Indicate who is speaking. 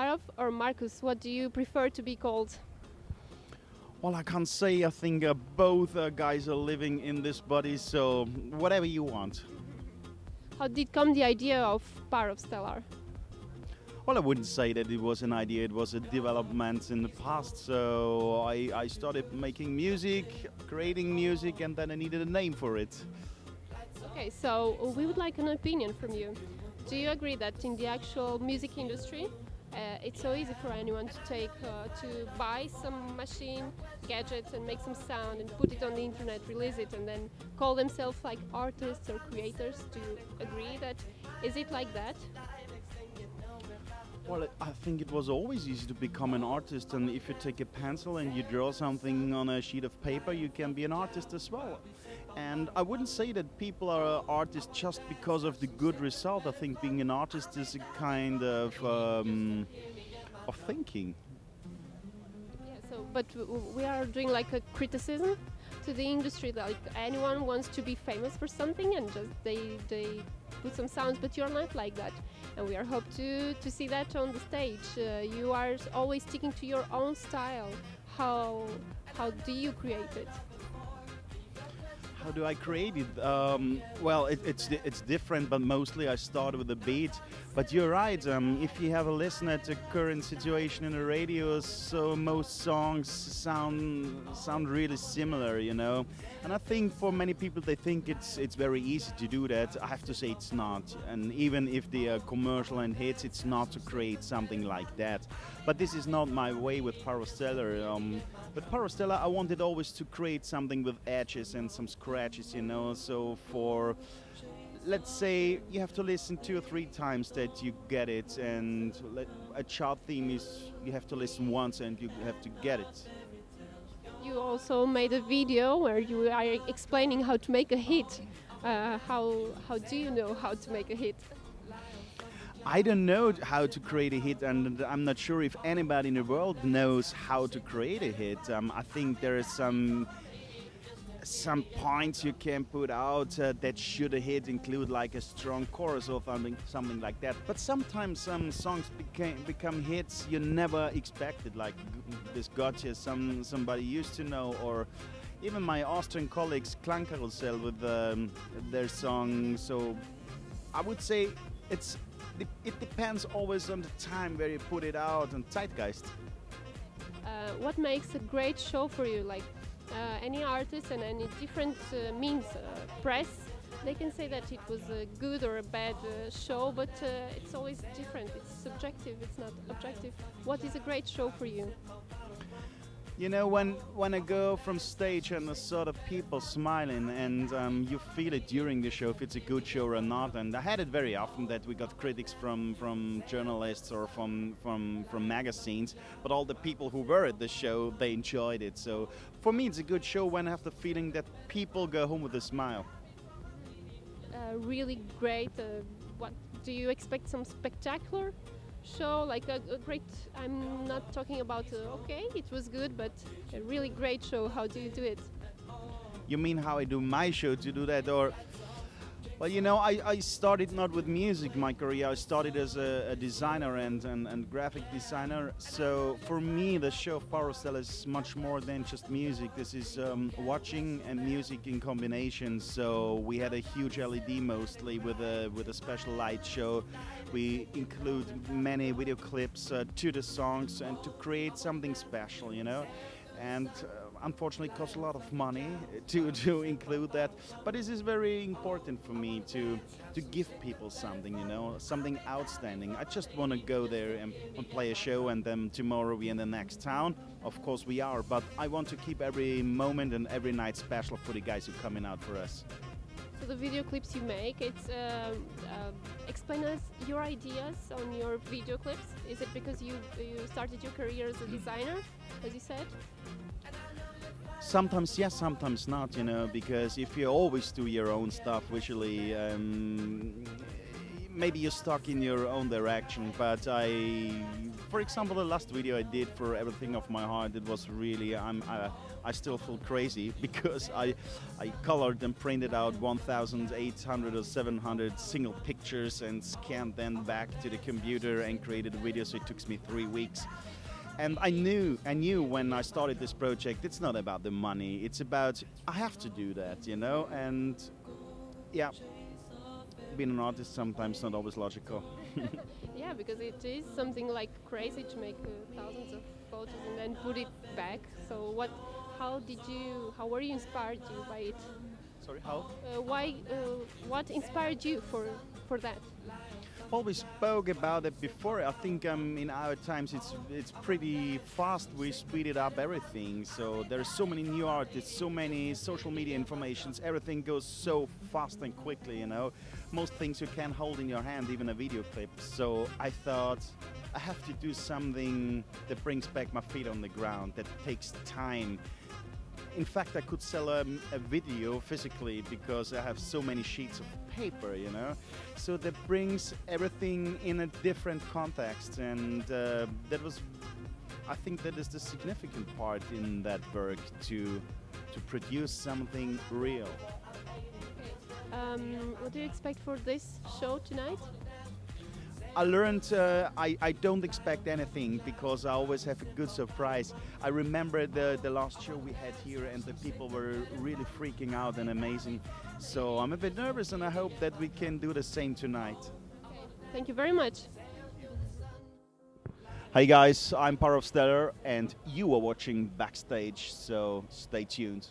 Speaker 1: Parov or Marcus? What do you prefer to be called?
Speaker 2: Well, I can't say. I think both guys are living in this body, so whatever you want.
Speaker 1: How did come the idea of Parov Stelar?
Speaker 2: Well, I wouldn't say that it was an idea, it was a development in the past. So I started making music, creating music, and then I needed a name for it.
Speaker 1: Okay, so we would like an opinion from you. Do you agree that in the actual music industry, it's so easy for anyone to buy some machine, gadgets, and make some sound and put it on the internet, release it, and then call themselves like artists or creators? Do you agree that is it like that?
Speaker 2: Well, I think it was always easy to become an artist, and if you take a pencil and you draw something on a sheet of paper, you can be an artist as well. And I wouldn't say that people are artists just because of the good result. I think being an artist is a kind of thinking.
Speaker 1: Yeah, so but we are doing like a criticism to the industry. Like anyone wants to be famous for something, and just they put some sounds. But you're not like that, and we are hope to see that on the stage. You are always sticking to your own style. How do you create it?
Speaker 2: How do I create it? Well, it's different, but mostly I start with a beat. But you're right. If you have a listen at the current situation in the radio, so most songs sound really similar, you know. And I think for many people they think it's very easy to do that. I have to say it's not. And even if they are commercial and hits, it's not to create something like that. But this is not my way with Parov Stelar. With Parov Stelar, I wanted always to create something with edges and some scratches, you know. So for, let's say, you have to listen 2 or 3 times that you get it, and a chart theme is you have to listen once and you have to get it.
Speaker 1: You also made a video where you are explaining how to make a hit. How do you know how to make a hit?
Speaker 2: I don't know how to create a hit, and I'm not sure if anybody in the world knows how to create a hit. I think there is some points you can put out that should a hit include like a strong chorus or something like that. But sometimes some songs become hits you never expected, like this Gotcha somebody used to know, or even my Austrian colleagues Klangkarussell with their song. So I would say it depends always on the time where you put it out and zeitgeist.
Speaker 1: What makes a great show for you? Like any artist and any different means, press, they can say that it was a good or a bad show, but it's always different. It's subjective, it's not objective. What is a great show for you?
Speaker 2: You know, when I go from stage and the sort of people smiling, and you feel it during the show if it's a good show or not. And I had it very often that we got critics from journalists or from magazines, but all the people who were at the show, they enjoyed it. So for me, it's a good show when I have the feeling that people go home with a smile.
Speaker 1: Really great. What do you expect? Some spectacular show, like a great. I'm not talking about okay, it was good, but a really great show. How do you do it?
Speaker 2: You mean how I do my show to do that, or? Well, you know, I started not with music, my career. I started as a designer and graphic designer. So for me, the show of Parov Stelar is much more than just music. This is watching and music in combination. So we had a huge LED mostly with a special light show. We include many video clips to the songs and to create something special, you know. And unfortunately it costs a lot of money to include that, but this is very important for me to give people something, you know, something outstanding. I just want to go there and play a show, and then tomorrow we in the next town. Of course we are, but I want to keep every moment and every night special for the guys who are coming out for us.
Speaker 1: So the video clips you make, it's explain us your ideas on your video clips. Is it because you started your career as a designer, as you said?
Speaker 2: Sometimes yes, sometimes not, you know, because if you always do your own stuff visually, maybe you're stuck in your own direction, but for example, the last video I did for Everything of My Heart, it was really, I still feel crazy because I colored and printed out 1,800 or 700 single pictures and scanned them back to the computer and created a video, so it took me 3 weeks. And I knew when I started this project, it's not about the money, it's about, I have to do that, you know, and yeah, being an artist sometimes not always logical.
Speaker 1: Yeah, because it is something like crazy to make thousands of photos and then put it back. So how were you inspired by it?
Speaker 2: Sorry, how?
Speaker 1: What inspired you for that?
Speaker 2: Well, we spoke about it before. I think in our times it's pretty fast. We speeded up everything. So there's so many new artists, so many social media informations. Everything goes so fast and quickly, you know. Most things you can hold in your hand, even a video clip. So I thought I have to do something that brings back my feet on the ground, that takes time. In fact, I could sell a video physically because I have so many sheets of paper, you know. So that brings everything in a different context, and I think that is the significant part in that work, to produce something real.
Speaker 1: What do you expect for this show tonight?
Speaker 2: I learned I don't expect anything because I always have a good surprise. I remember the last show we had here and the people were really freaking out and amazing. So I'm a bit nervous and I hope that we can do the same tonight.
Speaker 1: Okay. Thank you very much.
Speaker 2: Hey guys, I'm Parov Stelar and you are watching Backstage, so stay tuned.